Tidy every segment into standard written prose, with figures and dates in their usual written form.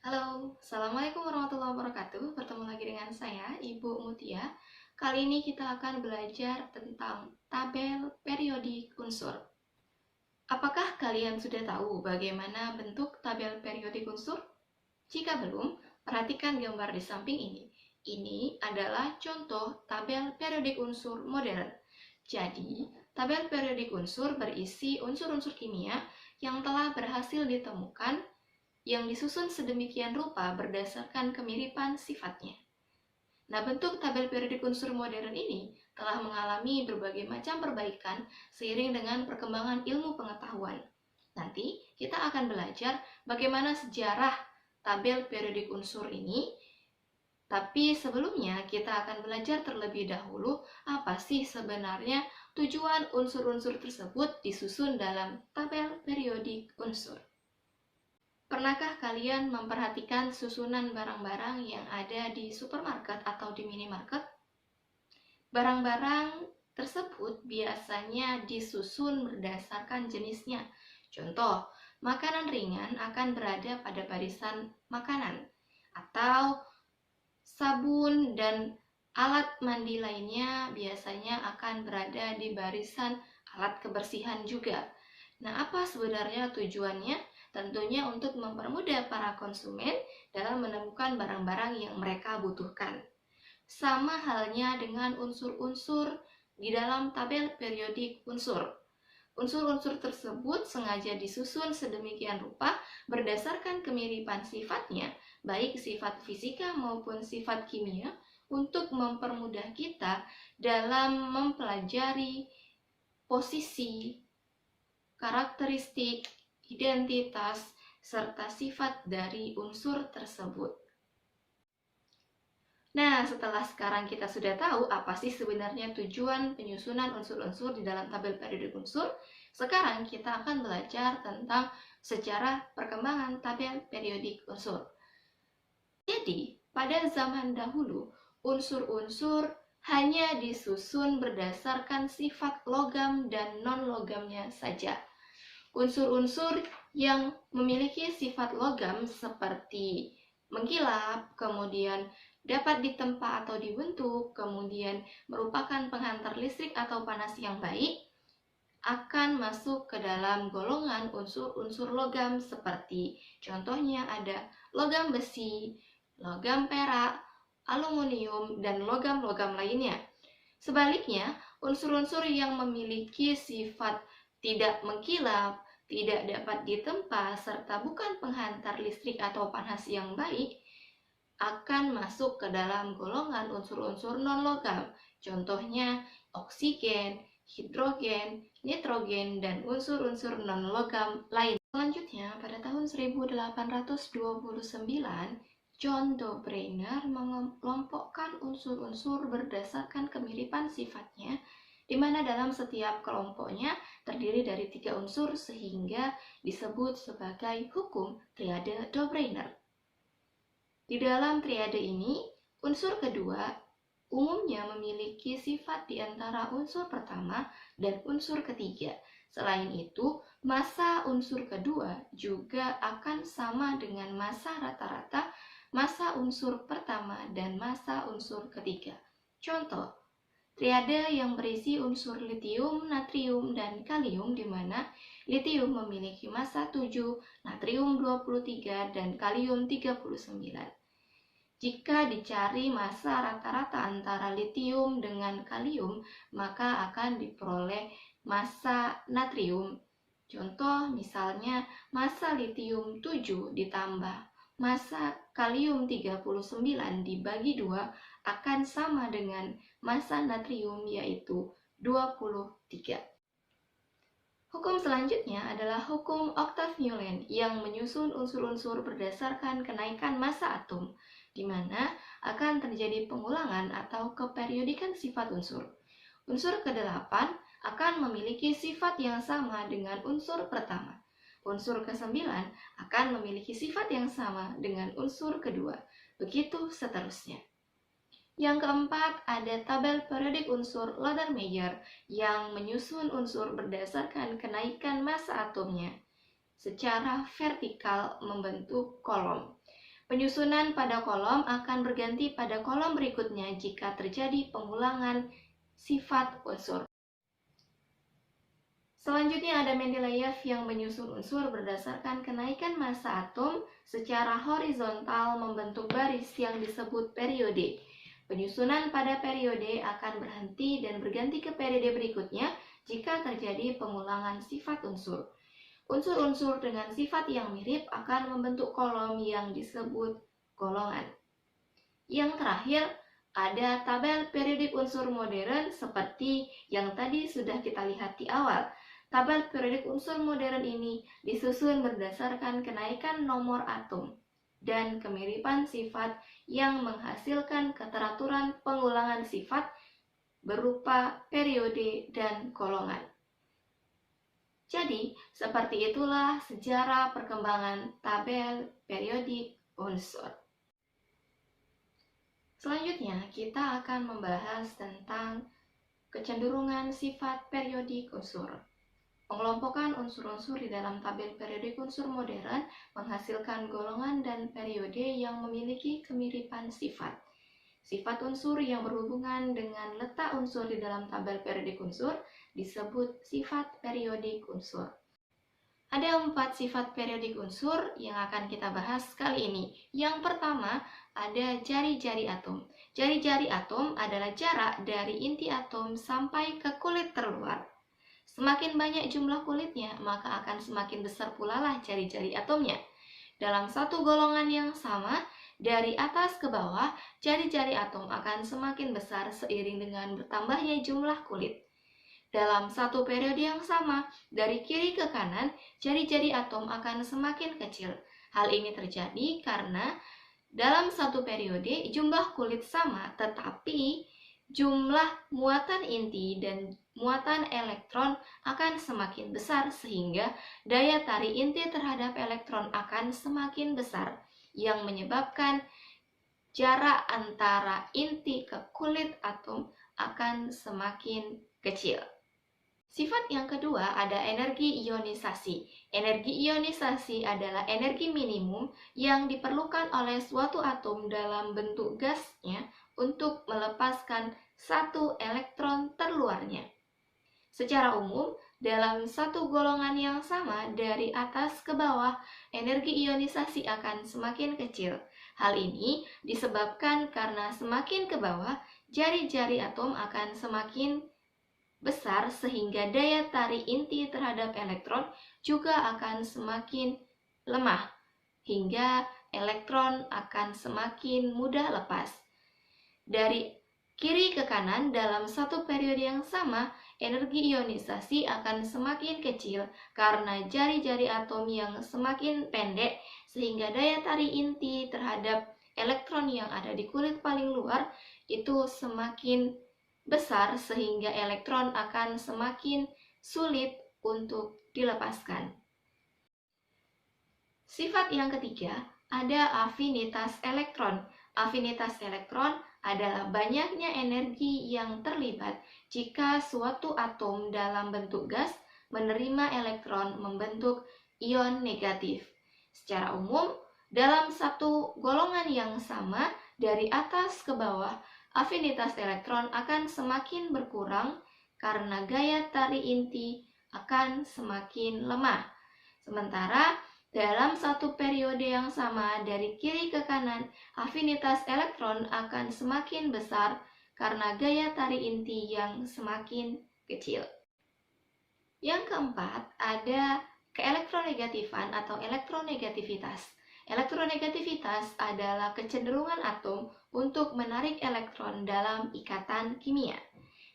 Halo, Assalamualaikum warahmatullahi wabarakatuh. Bertemu lagi dengan saya, Ibu Mutia. Kali ini kita akan belajar tentang tabel periodik unsur. Apakah kalian sudah tahu bagaimana bentuk tabel periodik unsur? Jika belum, perhatikan gambar di samping ini. Ini adalah contoh tabel periodik unsur modern. Jadi, tabel periodik unsur berisi unsur-unsur kimia yang telah berhasil ditemukan yang disusun sedemikian rupa berdasarkan kemiripan sifatnya. Nah, bentuk tabel periodik unsur modern ini telah mengalami berbagai macam perbaikan seiring dengan perkembangan ilmu pengetahuan. Nanti kita akan belajar bagaimana sejarah tabel periodik unsur ini, tapi sebelumnya kita akan belajar terlebih dahulu apa sih sebenarnya tujuan unsur-unsur tersebut disusun dalam tabel periodik unsur. Pernahkah kalian memperhatikan susunan barang-barang yang ada di supermarket atau di minimarket? Barang-barang tersebut biasanya disusun berdasarkan jenisnya. Contoh, makanan ringan akan berada pada barisan makanan, atau sabun dan alat mandi lainnya biasanya akan berada di barisan alat kebersihan juga. Nah, apa sebenarnya tujuannya? Tentunya untuk mempermudah para konsumen dalam menemukan barang-barang yang mereka butuhkan. Sama halnya dengan unsur-unsur di dalam tabel periodik unsur. Unsur-unsur tersebut sengaja disusun sedemikian rupa berdasarkan kemiripan sifatnya, baik sifat fisika maupun sifat kimia, untuk mempermudah kita dalam mempelajari posisi, karakteristik, identitas, serta sifat dari unsur tersebut. Nah, setelah sekarang kita sudah tahu apa sih sebenarnya tujuan penyusunan unsur-unsur di dalam tabel periodik unsur, sekarang kita akan belajar tentang sejarah perkembangan tabel periodik unsur. Jadi, pada zaman dahulu, unsur-unsur hanya disusun berdasarkan sifat logam dan non-logamnya saja. Unsur-unsur yang memiliki sifat logam seperti mengkilap, kemudian dapat ditempa atau dibentuk, kemudian merupakan penghantar listrik atau panas yang baik, akan masuk ke dalam golongan unsur-unsur logam seperti contohnya ada logam besi, logam perak, aluminium, dan logam-logam lainnya. Sebaliknya, unsur-unsur yang memiliki sifat tidak mengkilap, tidak dapat ditempa, serta bukan penghantar listrik atau panas yang baik, akan masuk ke dalam golongan unsur-unsur non-logam. Contohnya oksigen, hidrogen, nitrogen, dan unsur-unsur non-logam lain. Selanjutnya, pada tahun 1829, John Dobreiner mengelompokkan unsur-unsur berdasarkan kemiripan sifatnya, di mana dalam setiap kelompoknya terdiri dari 3 unsur sehingga disebut sebagai hukum triade Dobreiner. Di dalam triade ini, unsur kedua umumnya memiliki sifat di antara unsur pertama dan unsur ketiga. Selain itu, massa unsur kedua juga akan sama dengan massa rata-rata massa unsur pertama dan massa unsur ketiga. Contoh, triade yang berisi unsur litium, natrium, dan kalium di mana litium memiliki massa 7, natrium 23, dan kalium 39. Jika dicari massa rata-rata antara litium dengan kalium, maka akan diperoleh massa natrium. Contoh misalnya massa litium 7 ditambah massa kalium 39 dibagi 2 akan sama dengan massa natrium yaitu 23. Hukum selanjutnya adalah hukum Octav-Newland yang menyusun unsur-unsur berdasarkan kenaikan massa atom, di mana akan terjadi pengulangan atau keperiodikan sifat unsur. Unsur ke-8 akan memiliki sifat yang sama dengan unsur pertama. Unsur ke-9 akan memiliki sifat yang sama dengan unsur kedua. Begitu seterusnya. Yang keempat, ada tabel periodik unsur Loder-Meyer yang menyusun unsur berdasarkan kenaikan massa atomnya secara vertikal membentuk kolom. Penyusunan pada kolom akan berganti pada kolom berikutnya jika terjadi pengulangan sifat unsur. Selanjutnya ada Mendeleev yang menyusun unsur berdasarkan kenaikan massa atom secara horizontal membentuk baris yang disebut periode. Penyusunan pada periode akan berhenti dan berganti ke periode berikutnya jika terjadi pengulangan sifat unsur. Unsur-unsur dengan sifat yang mirip akan membentuk kolom yang disebut golongan. Yang terakhir, ada tabel periodik unsur modern seperti yang tadi sudah kita lihat di awal. Tabel periodik unsur modern ini disusun berdasarkan kenaikan nomor atom dan kemiripan sifat yang menghasilkan keteraturan pengulangan sifat berupa periode dan golongan. Jadi, seperti itulah sejarah perkembangan tabel periodik unsur. Selanjutnya, kita akan membahas tentang kecenderungan sifat periodik unsur. Pengelompokan unsur-unsur di dalam tabel periodik unsur modern menghasilkan golongan dan periode yang memiliki kemiripan sifat. Sifat unsur yang berhubungan dengan letak unsur di dalam tabel periodik unsur disebut sifat periodik unsur. Ada 4 sifat periodik unsur yang akan kita bahas kali ini. Yang pertama, ada jari-jari atom. Jari-jari atom adalah jarak dari inti atom sampai ke kulit terluar. Semakin banyak jumlah kulitnya, maka akan semakin besar pula lah jari-jari atomnya. Dalam satu golongan yang sama, dari atas ke bawah, jari-jari atom akan semakin besar seiring dengan bertambahnya jumlah kulit. Dalam satu periode yang sama, dari kiri ke kanan, jari-jari atom akan semakin kecil. Hal ini terjadi karena dalam satu periode jumlah kulit sama, tetapi jumlah muatan inti dan muatan elektron akan semakin besar sehingga daya tarik inti terhadap elektron akan semakin besar yang menyebabkan jarak antara inti ke kulit atom akan semakin kecil. Sifat yang kedua ada energi ionisasi. Energi ionisasi adalah energi minimum yang diperlukan oleh suatu atom dalam bentuk gasnya untuk melepaskan satu elektron terluarnya. Secara umum, dalam satu golongan yang sama dari atas ke bawah, energi ionisasi akan semakin kecil. Hal ini disebabkan karena semakin ke bawah, jari-jari atom akan semakin besar sehingga daya tarik inti terhadap elektron juga akan semakin lemah, hingga elektron akan semakin mudah lepas. Dari kiri ke kanan dalam satu periode yang sama, energi ionisasi akan semakin kecil karena jari-jari atom yang semakin pendek sehingga daya tarik inti terhadap elektron yang ada di kulit paling luar itu semakin besar sehingga elektron akan semakin sulit untuk dilepaskan. Sifat yang ketiga ada afinitas elektron. Afinitas elektron adalah banyaknya energi yang terlibat jika suatu atom dalam bentuk gas menerima elektron membentuk ion negatif. Secara umum, dalam satu golongan yang sama dari atas ke bawah, afinitas elektron akan semakin berkurang karena gaya tarik inti akan semakin lemah. Sementara dalam satu periode yang sama dari kiri ke kanan, afinitas elektron akan semakin besar karena gaya tarik inti yang semakin kecil. Yang keempat, ada keelektronegatifan atau elektronegativitas. Elektronegativitas adalah kecenderungan atom untuk menarik elektron dalam ikatan kimia.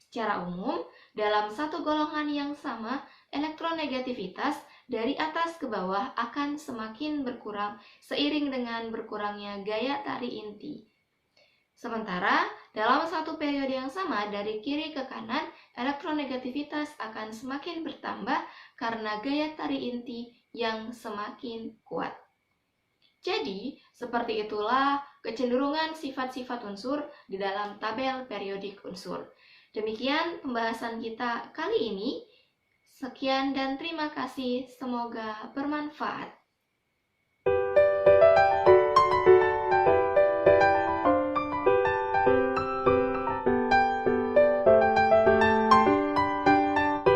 Secara umum, dalam satu golongan yang sama, elektronegativitas dari atas ke bawah akan semakin berkurang seiring dengan berkurangnya gaya tarik inti. Sementara, dalam satu periode yang sama dari kiri ke kanan, elektronegativitas akan semakin bertambah karena gaya tarik inti yang semakin kuat. Jadi, seperti itulah kecenderungan sifat-sifat unsur di dalam tabel periodik unsur. Demikian pembahasan kita kali ini. Sekian dan terima kasih, semoga bermanfaat.